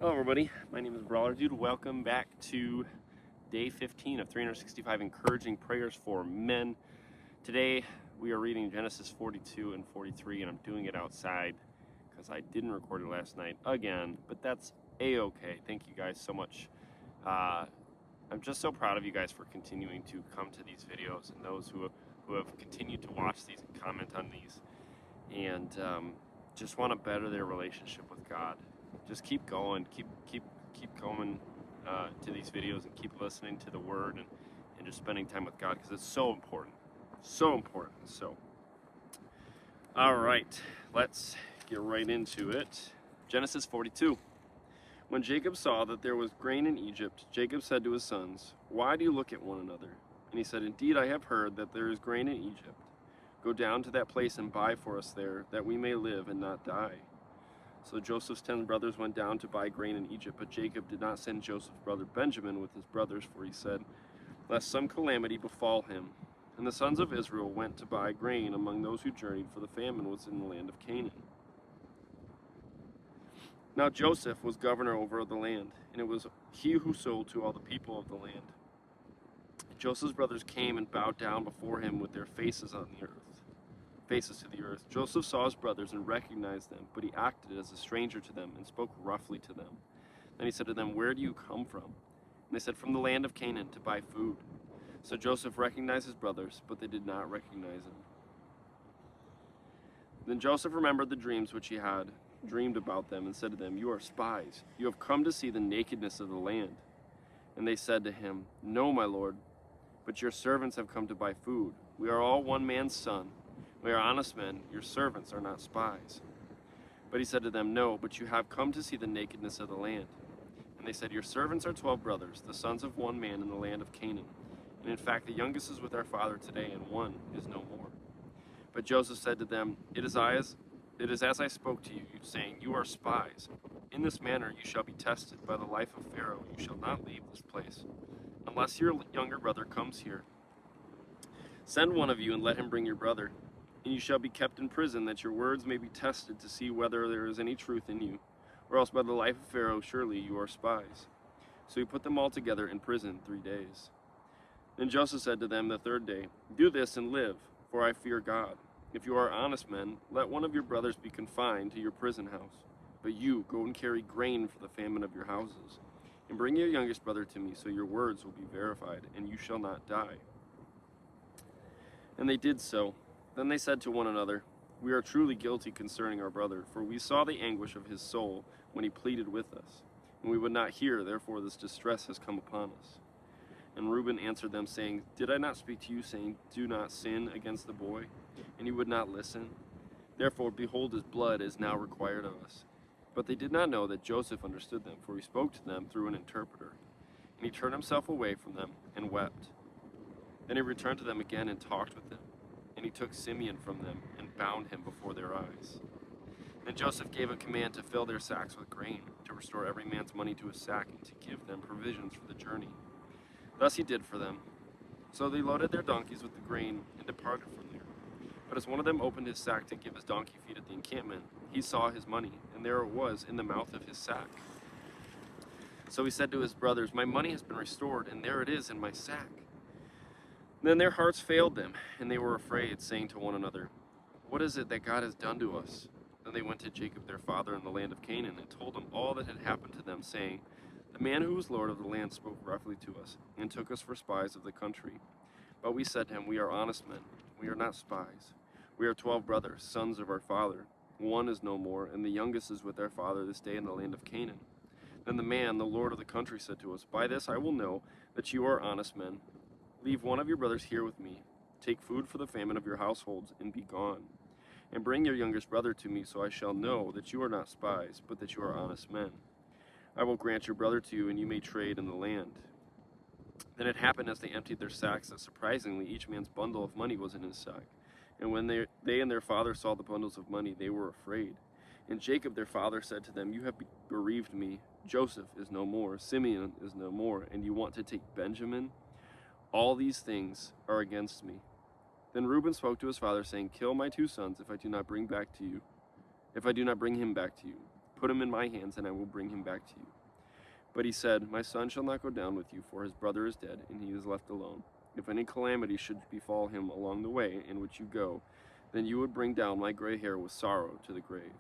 Hello everybody, my name is Brawler Dude. Welcome back to day 15 of 365 Encouraging Prayers for Men. Today we are reading Genesis 42 and 43, and I'm doing it outside because I didn't record it last night again, but that's a-okay. Thank you guys so much. I'm just so proud of you guys for continuing to come to these videos, and those who have continued to watch these and comment on these, and just want to better their relationship with God. Just keep going, keep coming to these videos, and keep listening to the Word, and just spending time with God, because it's so important, so important. So, all right, let's get right into it. Genesis 42. When Jacob saw that there was grain in Egypt, Jacob said to his sons, "Why do you look at one another?" And he said, "Indeed, I have heard that there is grain in Egypt. Go down to that place and buy for us there, that we may live and not die." So Joseph's 10 brothers went down to buy grain in Egypt, but Jacob did not send Joseph's brother Benjamin with his brothers, for he said, lest some calamity befall him. And the sons of Israel went to buy grain among those who journeyed, for the famine was in the land of Canaan. Now Joseph was governor over the land, and it was he who sold to all the people of the land. Joseph's brothers came and bowed down before him with their faces to the earth. Joseph saw his brothers and recognized them, but he acted as a stranger to them and spoke roughly to them. Then he said to them, "Where do you come from?" And they said, "From the land of Canaan, to buy food." So Joseph recognized his brothers, but they did not recognize him. Then Joseph remembered the dreams which he had dreamed about them, and said to them, "You are spies. You have come to see the nakedness of the land." And they said to him, "No, my lord, but your servants have come to buy food. We are all one man's son. We are honest men. Your servants are not spies." But he said to them, "No, but you have come to see the nakedness of the land." And they said, "Your servants are 12 brothers, the sons of one man in the land of Canaan. And in fact, the youngest is with our father today, and one is no more." But Joseph said to them, It is as I spoke to you, saying, You are spies. In this manner you shall be tested. By the life of Pharaoh you shall not leave this place, unless your younger brother comes here. Send one of you and let him bring your brother, and you shall be kept in prison, that your words may be tested to see whether there is any truth in you, or else by the life of Pharaoh surely you are spies. So he put them all together in prison 3 days. Then Joseph said to them the third day, "Do this and live, for I fear God. If you are honest men, let one of your brothers be confined to your prison house. But you go and carry grain for the famine of your houses, and bring your youngest brother to me, so your words will be verified, and you shall not die." And they did so. Then they said to one another, "We are truly guilty concerning our brother, for we saw the anguish of his soul when he pleaded with us, and we would not hear, therefore this distress has come upon us." And Reuben answered them, saying, "Did I not speak to you, saying, 'Do not sin against the boy'? And you would not listen? Therefore, behold, his blood is now required of us." But they did not know that Joseph understood them, for he spoke to them through an interpreter. And he turned himself away from them and wept. Then he returned to them again and talked with them. And he took Simeon from them and bound him before their eyes. Then Joseph gave a command to fill their sacks with grain, to restore every man's money to his sack, and to give them provisions for the journey. Thus he did for them. So they loaded their donkeys with the grain and departed from there. But as one of them opened his sack to give his donkey feed at the encampment, he saw his money, and there it was in the mouth of his sack. So he said to his brothers, "My money has been restored, and there it is in my sack." Then their hearts failed them, and they were afraid, saying to one another, "What is it that God has done to us?" Then they went to Jacob their father in the land of Canaan, and told him all that had happened to them, saying, "The man who was lord of the land spoke roughly to us, and took us for spies of the country. But we said to him, 'We are honest men. We are not spies. We are 12 brothers, sons of our father. One is no more, and the youngest is with our father this day in the land of Canaan.' Then the man, the lord of the country, said to us, 'By this I will know that you are honest men. Leave one of your brothers here with me. Take food for the famine of your households, and be gone. And bring your youngest brother to me, so I shall know that you are not spies, but that you are honest men. I will grant your brother to you, and you may trade in the land.' Then it happened as they emptied their sacks that surprisingly each man's bundle of money was in his sack. And when they and their father saw the bundles of money, they were afraid. And Jacob their father said to them, 'You have bereaved me. Joseph is no more, Simeon is no more, and you want to take Benjamin? All these things are against me.' Then Reuben spoke to his father, saying, 'Kill my 2 sons if I do not bring him back to you. Put him in my hands, and I will bring him back to you." But he said, "My son shall not go down with you, for his brother is dead, and he is left alone. If any calamity should befall him along the way in which you go, then you would bring down my gray hair with sorrow to the grave."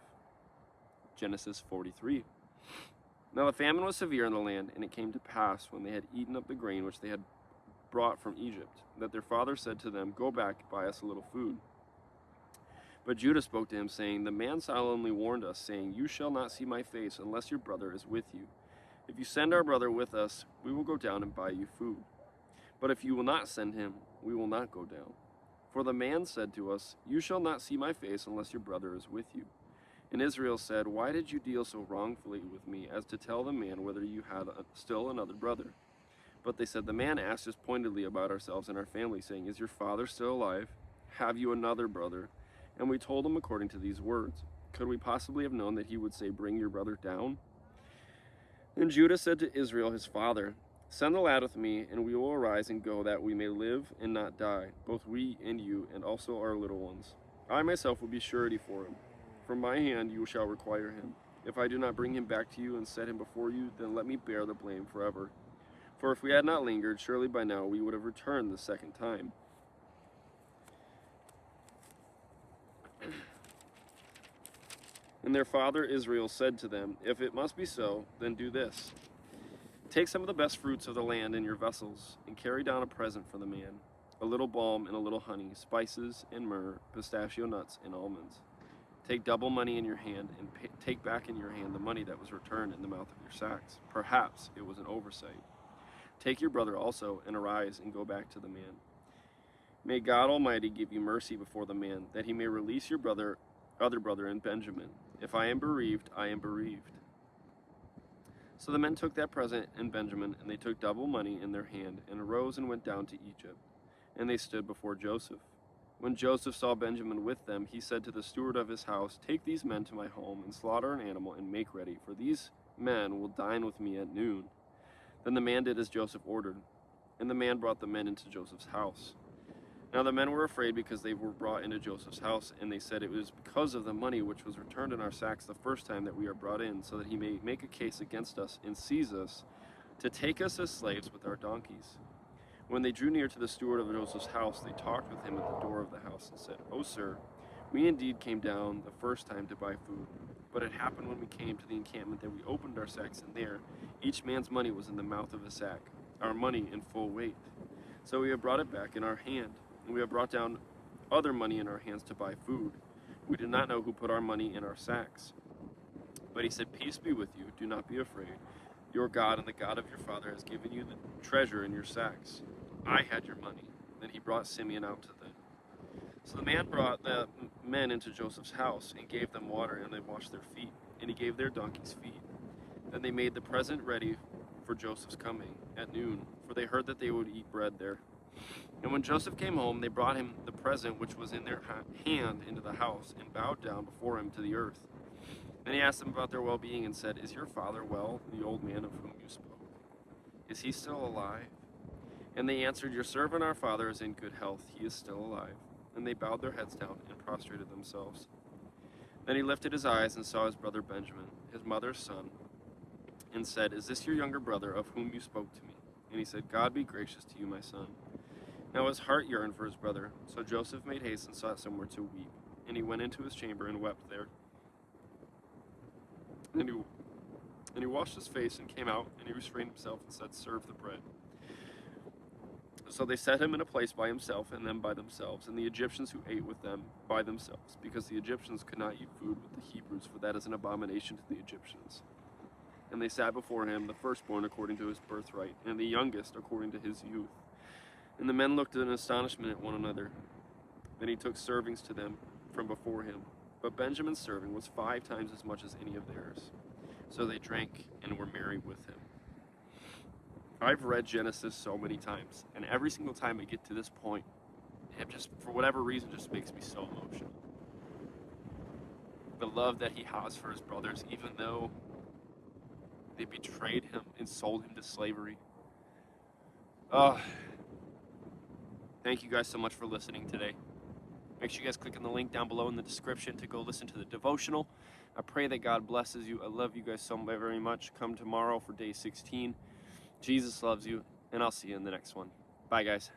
Genesis 43. Now the famine was severe in the land, and it came to pass, when they had eaten up the grain which they had brought from Egypt, that their father said to them, "Go back, buy us a little food." But Judah spoke to him, saying, "The man solemnly warned us, saying, 'You shall not see my face unless your brother is with you. If you send our brother with us, we will go down and buy you food. But if you will not send him, we will not go down.' For the man said to us, 'You shall not see my face unless your brother is with you.' And Israel said, 'Why did you deal so wrongfully with me as to tell the man whether you had still another brother?' But they said, 'The man asked us pointedly about ourselves and our family, saying, Is your father still alive? Have you another brother?' And we told him according to these words. Could we possibly have known that he would say, 'Bring your brother down'?" And Judah said to Israel his father, "Send the lad with me, and we will arise and go, that we may live and not die, both we and you, and also our little ones. I myself will be surety for him. From my hand you shall require him. If I do not bring him back to you and set him before you, then let me bear the blame forever. For if we had not lingered, surely by now we would have returned the second time." And their father Israel said to them, "If it must be so, then do this. Take some of the best fruits of the land in your vessels, and carry down a present for the man, a little balm and a little honey, spices and myrrh, pistachio nuts and almonds. Take double money in your hand, and take back in your hand the money that was returned in the mouth of your sacks. Perhaps it was an oversight. Take your brother also, and arise and go back to the man. May God Almighty give you mercy before the man, that he may release your other brother in Benjamin. If I am bereaved, I am bereaved." So the men took that present in Benjamin, and they took double money in their hand, and arose and went down to Egypt. And they stood before Joseph. When Joseph saw Benjamin with them, he said to the steward of his house, "Take these men to my home, and slaughter an animal, and make ready, for these men will dine with me at noon." Then the man did as Joseph ordered, and the man brought the men into Joseph's house. Now the men were afraid because they were brought into Joseph's house, and they said, "It was because of the money which was returned in our sacks the first time that we are brought in, so that he may make a case against us and seize us, to take us as slaves with our donkeys." When they drew near to the steward of Joseph's house, they talked with him at the door of the house and said, "O sir, we indeed came down the first time to buy food. But it happened when we came to the encampment that we opened our sacks, and there each man's money was in the mouth of his sack, our money in full weight. So we have brought it back in our hand, and we have brought down other money in our hands to buy food. We did not know who put our money in our sacks." But he said, "Peace be with you, do not be afraid. Your God and the God of your father has given you the treasure in your sacks. I had your money." Then he brought Simeon out to them. So the man brought the men into Joseph's house, and gave them water, and they washed their feet, and he gave their donkeys feed. Then they made the present ready for Joseph's coming at noon, for they heard that they would eat bread there. And when Joseph came home, they brought him the present which was in their hand into the house, and bowed down before him to the earth. Then he asked them about their well-being, and said, "Is your father well, the old man of whom you spoke? Is he still alive?" And they answered, "Your servant our father is in good health, he is still alive." And they bowed their heads down and prostrated themselves. Then he lifted his eyes and saw his brother Benjamin, his mother's son, and said, "Is this your younger brother of whom you spoke to me?" And he said, "God be gracious to you, my son." Now his heart yearned for his brother, so Joseph made haste and sought somewhere to weep. And he went into his chamber and wept there. And he washed his face and came out, and he restrained himself and said, "Serve the bread." So they set him in a place by himself, and them by themselves, and the Egyptians who ate with them by themselves, because the Egyptians could not eat food with the Hebrews, for that is an abomination to the Egyptians. And they sat before him, the firstborn according to his birthright, and the youngest according to his youth. And the men looked in astonishment at one another. Then he took servings to them from before him. But Benjamin's serving was 5 times as much as any of theirs. So they drank and were merry with him. I've read Genesis so many times, and every single time I get to this point, it just, for whatever reason, just makes me so emotional. The love that he has for his brothers, even though they betrayed him and sold him to slavery. Thank you guys so much for listening today. Make sure you guys click on the link down below in the description to go listen to the devotional. I pray that God blesses you. I love you guys so very much. Come tomorrow for day 16. Jesus loves you, and I'll see you in the next one. Bye, guys.